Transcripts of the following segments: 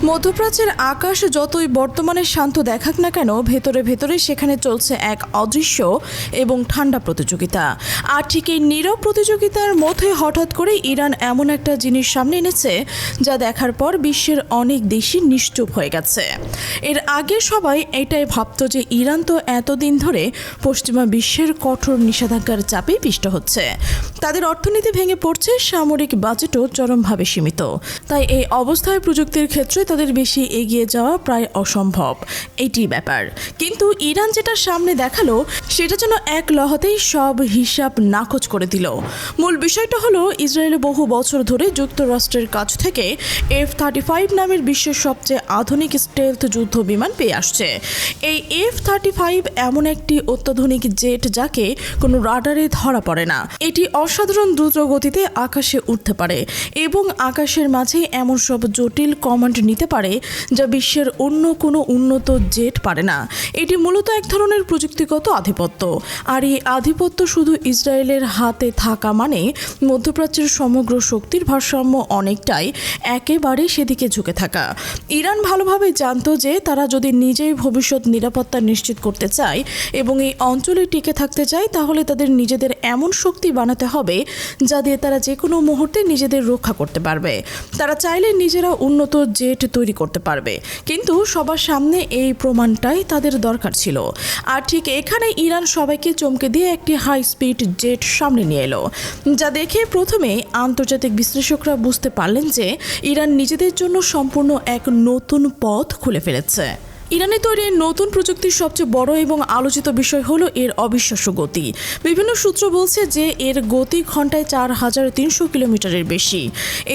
মধ্যপ্রাচ্যের আকাশ যতই বর্তমানে শান্ত দেখাক না কেন, ভেতরে ভেতরে সেখানে চলছে এক অদৃশ্য এবং ঠান্ডা প্রতিযোগিতা। আর ঠিক এই নীরব প্রতিযোগিতার মধ্যে হঠাৎ করে ইরান এমন একটা জিনিস সামনে এনেছে যা দেখার পর বিশ্বের অনেক দেশই নিশ্চুপ হয়ে গেছে। এর আগে সবাই এটাই ভাবত যে ইরান তো এতদিন ধরে পশ্চিমা বিশ্বের কঠোর নিষেধাজ্ঞার চাপে পিষ্ট হচ্ছে, তাদের অর্থনীতি ভেঙে পড়ছে, সামরিক বাজেটও চরমভাবে সীমিত, তাই এই অবস্থায় প্রযুক্তির ক্ষেত্রে তাদের বেশি এগিয়ে যাওয়া প্রায় অসম্ভব। এটি ব্যাপার। কিন্তু ইরান যেটা সামনে দেখালো সেটা যেন এক লহতেই সব হিসাব নাকচ করে দিল। মূল বিষয়টা হলো, ইসরায়েল বহু বছর ধরে যুক্তরাষ্ট্রের কাছ থেকে F-35 নামের বিশ্বের সবচেয়ে আধুনিক স্টেলথ যুদ্ধ বিমান পেয়ে আসছে। এই F-35 এমন একটি অত্যাধুনিক জেট যাকে কোনো রাডারে ধরা পড়ে না। এটি অসাধারণ দ্রুত গতিতে আকাশে উঠতে পারে এবং আকাশের মাঝে এমন সব জটিল কমান্ড নিতে পারে যা বিশ্বের অন্য কোনো উন্নত জেট পারে না। এটি মূলত এক ধরনের প্রযুক্তিগত আধিপত্য, আর এই আধিপত্য শুধু ইসরায়েলের হাতে থাকা মানে মধ্যপ্রাচ্যের সমগ্র শক্তির ভারসাম্য অনেকটাই একেবারে সেদিকে ঝুঁকে থাকা। ইরান ভালোভাবে জানতো যে তারা যদি নিজেই ভবিষ্যৎ নিরাপত্তা নিশ্চিত করতে চায় এবং এই অঞ্চলে টিকে থাকতে চায়, তাহলে তাদের নিজেদের এমন শক্তি বানাতে হবে যা দিয়ে তারা যে কোনো মুহূর্তে নিজেদের রক্ষা করতে পারবে। তারা চাইলে নিজেরা উন্নত জেট তৈরি করতে পারবে, কিন্তু সবার সামনে এই প্রমাণটাই তাদের দরকার ছিল। আর ঠিক এখানে ইরান সবাইকে চমকে দিয়ে একটি হাই স্পিড জেট সামনে নিয়ে এলো, যা দেখে প্রথমে আন্তর্জাতিক বিশ্লেষকরা বুঝতে পারলেন যে ইরান নিজেদের জন্য সম্পূর্ণ এক নতুন পথ খুলে ফেলেছে। ইরানে তৈরি নতুন প্রযুক্তির সবচেয়ে বড় এবং আলোচিত বিষয় হলো এর অবিশ্বাস্য গতি। বিভিন্ন সূত্র বলছে যে এর গতি ঘন্টায় 4300 কিলোমিটারের বেশি।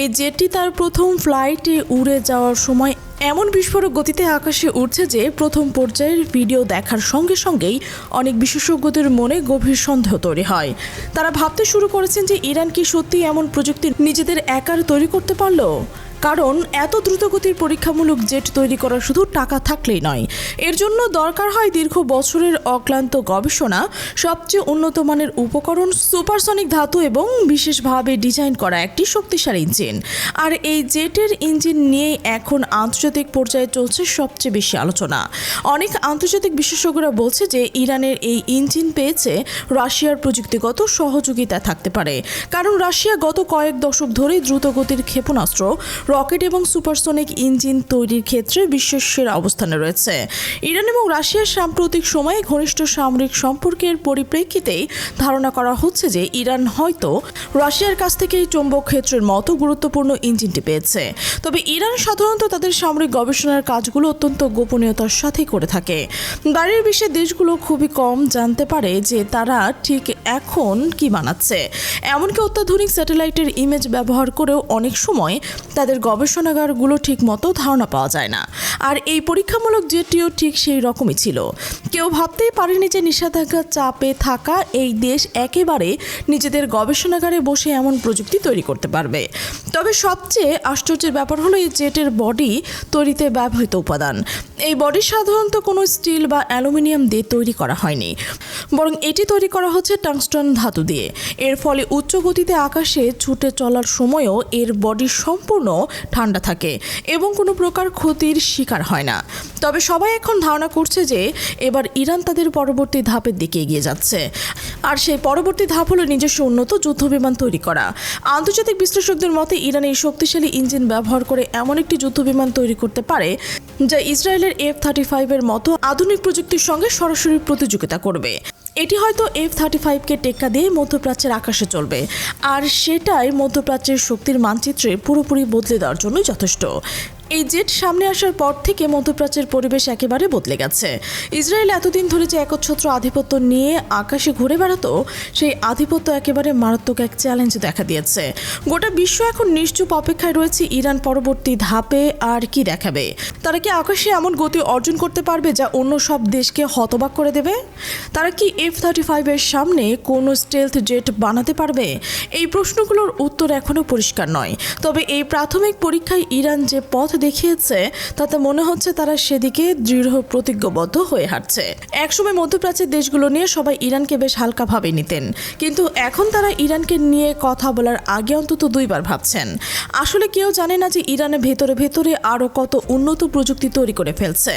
এই জেটটি তার প্রথম ফ্লাইটে উড়ে যাওয়ার সময় এমন বিস্ফোরক গতিতে আকাশে উঠছে যে প্রথম পর্যায়ের ভিডিও দেখার সঙ্গে সঙ্গেই অনেক বিশেষজ্ঞদের মনে গভীর সন্দেহ তৈরি হয়। তারা ভাবতে শুরু করেছেন যে ইরান কি সত্যি এমন প্রযুক্তি নিজেদের একার তৈরি করতে পারলো। কারণ এত দ্রুতগতির পরীক্ষামূলক জেট তৈরি করা শুধু টাকা থাকলেই নয়, এর জন্য দরকার হয় দীর্ঘ বছরের অক্লান্ত গবেষণা, সবচেয়ে উন্নত মানের উপকরণ, সুপারসনিক ধাতু এবং বিশেষভাবে ডিজাইন করা একটি শক্তিশালী ইঞ্জিন। আর এই জেটের ইঞ্জিন নিয়ে এখন আন্তর্জাতিক পর্যায়ে চলছে সবচেয়ে বেশি আলোচনা। অনেক আন্তর্জাতিক বিশেষজ্ঞরা বলছে যে ইরানের এই ইঞ্জিন পেয়েছে রাশিয়ার প্রযুক্তিগত সহযোগিতা থাকতে পারে, কারণ রাশিয়া গত কয়েক দশক ধরে দ্রুতগতির ক্ষেপণাস্ত্র, রকেট এবং সুপারসনিক ইঞ্জিন তৈরির ক্ষেত্রে বিশ্বের সেরা অবস্থানে রয়েছে। ইরান এবং রাশিয়ার সাম্প্রতিক সময়ে ঘনিষ্ঠ সামরিক সম্পর্কের পরিপ্রেক্ষিতেই ধারণা করা হচ্ছে যে ইরান হয়তো রাশিয়ার কাছ থেকে চৌম্বক ক্ষেত্রের মতো গুরুত্বপূর্ণ ইঞ্জিনটি পেয়েছে। তবে ইরান সাধারণত তাদের সামরিক গবেষণার কাজগুলো অত্যন্ত গোপনীয়তার সাথে করে থাকে। বাইরের বিশ্বের দেশগুলো খুবই কম জানতে পারে যে তারা ঠিক এখন কি বানাচ্ছে। এমনকি অত্যাধুনিক স্যাটেলাইটের ইমেজ ব্যবহার করেও অনেক সময় তাদের গবেষণাগারগুলো ঠিক মতো ধারণা পাওয়া যায় না। আর এই পরীক্ষামূলক জেটটিও ঠিক সেই রকমই ছিল। কেউ ভাবতেই পারেনি যে নিষেধাজ্ঞার চাপে থাকা এই দেশ একেবারে নিজেদের গবেষণাগারে বসে এমন প্রযুক্তি তৈরি করতে পারবে। তবে সবচেয়ে আশ্চর্যের ব্যাপার হলো এই জেটের বডি তৈরিতে ব্যবহৃত উপাদান। এই বডি সাধারণত কোনো স্টিল বা অ্যালুমিনিয়াম দিয়ে তৈরি করা হয়নি, বরং এটি তৈরি করা হচ্ছে টাংস্টন ধাতু দিয়ে। এর ফলে উচ্চ গতিতে আকাশে ছুটে চলার সময়ও এর বডি সম্পূর্ণ ঠান্ডা থাকে এবং কোনো প্রকার ক্ষতির শিকার হয় না। তবে সবাই এখন ধারণা করছে যে এবার ইরান তাদের পরবর্তী ধাপের দিকে এগিয়ে যাচ্ছে, আর সেই পরবর্তী ধাপ হলো নিজস্ব উন্নত যুদ্ধবিমান তৈরি করা। আন্তর্জাতিক বিশ্লেষকদের মতে ইরান এই শক্তিশালী ইঞ্জিন ব্যবহার করে এমন একটি যুদ্ধবিমান তৈরি করতে পারে যা ইসরায়েলের F-35 এর মতো আধুনিক প্রযুক্তির সঙ্গে সরাসরি প্রতিযোগিতা করবে। এটি হয়তো F-35কে টেক্কা দিয়ে মধ্যপ্রাচ্যের আকাশে চলবে, আর সেটাই মধ্যপ্রাচ্যের শক্তির মানচিত্রে পুরোপুরি বদলে দেওয়ার জন্য যথেষ্ট। এই জেট সামনে আসার পর থেকে মধ্যপ্রাচ্যের পরিবেশ একেবারে বদলে গেছে। ইসরায়েল এতদিন ধরে যে একচ্ছত্র আধিপত্য নিয়ে আকাশে ঘুরে বেড়াতো, সেই আধিপত্য একেবারে মারাত্মক এক চ্যালেঞ্জ দেখা দিয়েছে। গোটা বিশ্ব এখন নিশ্চুপ অপেক্ষায় রয়েছে ইরান পরবর্তী ধাপে আর কি দেখাবে। তারা কি আকাশে এমন গতি অর্জন করতে পারবে যা অন্য সব দেশকে হতবাক করে দেবে? তারা কি F-35 এর সামনে কোনো স্টেলথ জেট বানাতে পারবে? এই প্রশ্নগুলোর উত্তর এখনও পরিষ্কার নয়। তবে এই প্রাথমিক পরীক্ষায় ইরান যে পথ দেখিয়েছে তাতে মনে হচ্ছে তারা সেদিকে দৃঢ় প্রতিজ্ঞবদ্ধ হয়ে হাঁটছে। একসময় মধ্যপ্রাচ্যের দেশগুলো নিয়ে সবাই ইরানকে বেশ হালকাভাবে নিতেন, কিন্তু এখন তারা ইরানকে নিয়ে কথা বলার আগে অন্তত দুইবার ভাবছেন। আসলে কেউ জানে না যে ইরানের ভেতরে ভেতরে আরও কত উন্নত প্রযুক্তি তৈরি করে ফেলছে।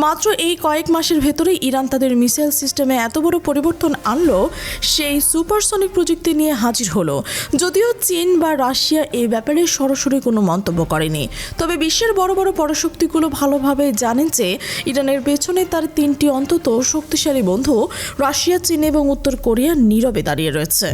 মাত্র এই কয়েক মাসের ভেতরেই ইরান তাদের মিসাইল সিস্টেমে এত বড় পরিবর্তন আনলো, সেই সুপারসনিক প্রযুক্তি নিয়ে হাজির হলো। যদিও চীন বা রাশিয়া এই ব্যাপারে সরাসরি কোনো মন্তব্য করেনি, তবে বিশ্বের বড় বড় পরাশক্তিগুলো ভালোভাবে জানেন যে ইরানের পেছনে তার তিনটি অন্তত শক্তিশালী বন্ধু রাশিয়া, চীন এবং উত্তর কোরিয়া নীরবে দাঁড়িয়ে রয়েছে।